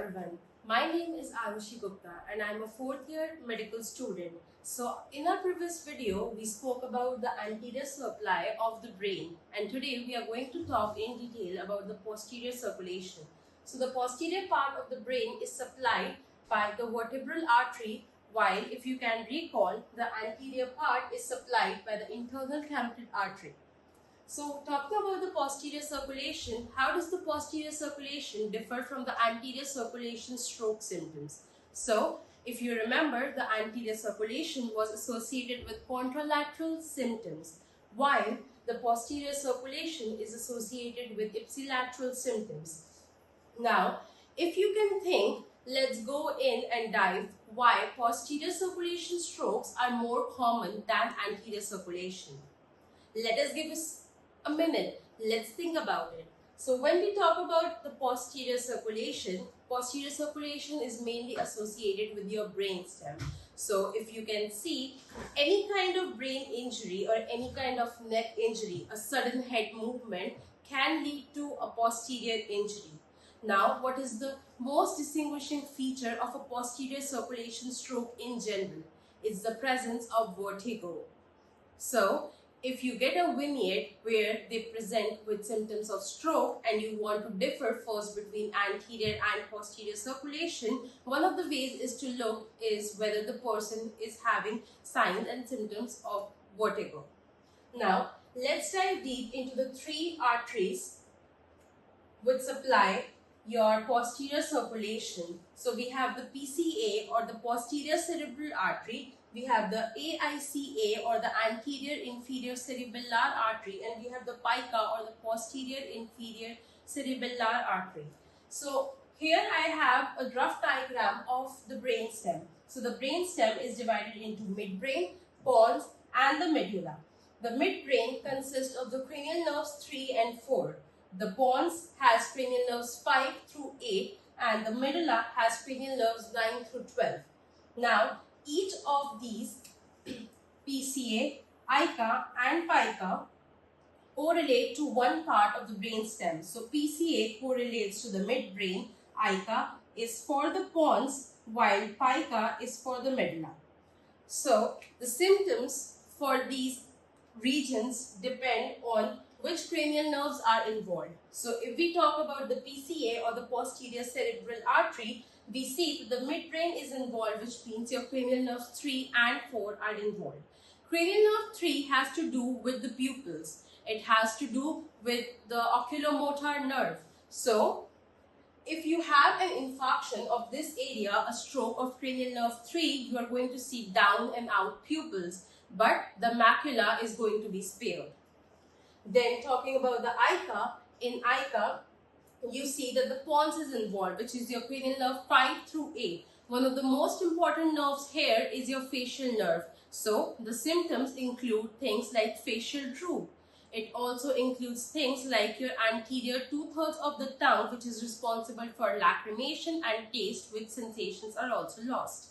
everyone. My name is Arushi Gupta and I'm a fourth year medical student. So in our previous video, we spoke about the anterior supply of the brain, and today we are going to talk in detail about the posterior circulation. So the posterior part of the brain is supplied by the vertebral artery, while if you can recall, the anterior part is supplied by the internal carotid artery. So talking about the posterior circulation, how does the posterior circulation differ from the anterior circulation stroke symptoms? So if you remember, the anterior circulation was associated with contralateral symptoms, while the posterior circulation is associated with ipsilateral symptoms. Now, if you can think, let's go in and dive why posterior circulation strokes are more common than anterior circulation. Let us give a minute. Let's think about it. So when we talk about the posterior circulation is mainly associated with your brainstem. So if you can see, any kind of brain injury or any kind of neck injury, a sudden head movement can lead to a posterior injury. Now, what is the most distinguishing feature of a posterior circulation stroke in general? It's the presence of vertigo. So if you get a vignette where they present with symptoms of stroke and you want to differ first between anterior and posterior circulation, one of the ways is to look is whether the person is having signs and symptoms of vertigo. Now, let's dive deep into the three arteries which supply your posterior circulation. So we have the PCA or the posterior cerebral artery, we have the AICA or the anterior inferior cerebellar artery, and we have the PICA or the posterior inferior cerebellar artery. So here I have a rough diagram of the brainstem. So the brainstem is divided into midbrain, pons and the medulla. The midbrain consists of the cranial nerves 3 and 4. The pons has cranial nerves 5 through 8 and the medulla has cranial nerves 9 through 12. Now, each of these PCA, ICA and PICA correlate to one part of the brainstem. So PCA correlates to the midbrain, ICA is for the pons, while PICA is for the medulla. So the symptoms for these regions depend on which cranial nerves are involved. So if we talk about the PCA or the posterior cerebral artery, we see that the midbrain is involved, which means your cranial nerves 3 and 4 are involved. Cranial nerve 3 has to do with the pupils. It has to do with the oculomotor nerve. So if you have an infarction of this area, a stroke of cranial nerve 3, you are going to see down and out pupils, but the macula is going to be spared. Then talking about the ICA, in ICA, you see that the pons is involved, which is your cranial nerve 5 through 8. One of the most important nerves here is your facial nerve. So the symptoms include things like facial droop. It also includes things like your anterior 2/3 of the tongue, which is responsible for lacrimation and taste, which sensations are also lost.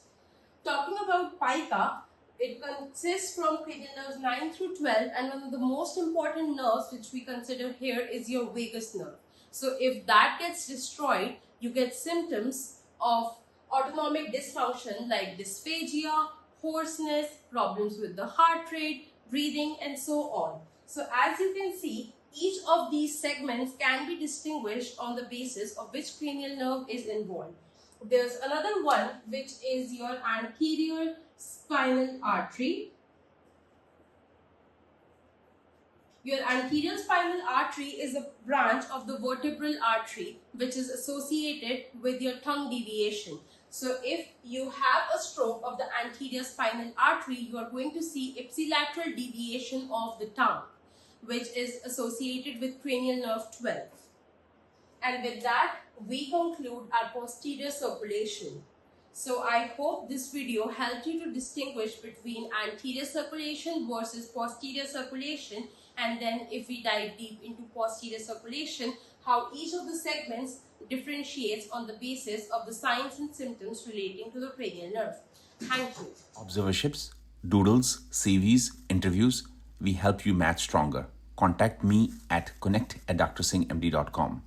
Talking about PICA, it consists from cranial nerves 9 through 12, and one of the most important nerves which we consider here is your vagus nerve. So if that gets destroyed, you get symptoms of autonomic dysfunction like dysphagia, hoarseness, problems with the heart rate, breathing, and so on. So as you can see, each of these segments can be distinguished on the basis of which cranial nerve is involved. There's another one which is your anterior spinal artery. Your anterior spinal artery is a branch of the vertebral artery which is associated with your tongue deviation. So if you have a stroke of the anterior spinal artery, you are going to see ipsilateral deviation of the tongue, which is associated with cranial nerve 12. And with that, we conclude our posterior circulation. So I hope this video helped you to distinguish between anterior circulation versus posterior circulation, and then if we dive deep into posterior circulation, how each of the segments differentiates on the basis of the signs and symptoms relating to the cranial nerve. Thank you. Observerships, doodles, CVs, interviews, we help you match stronger. Contact me at connect@drsinghmd.com.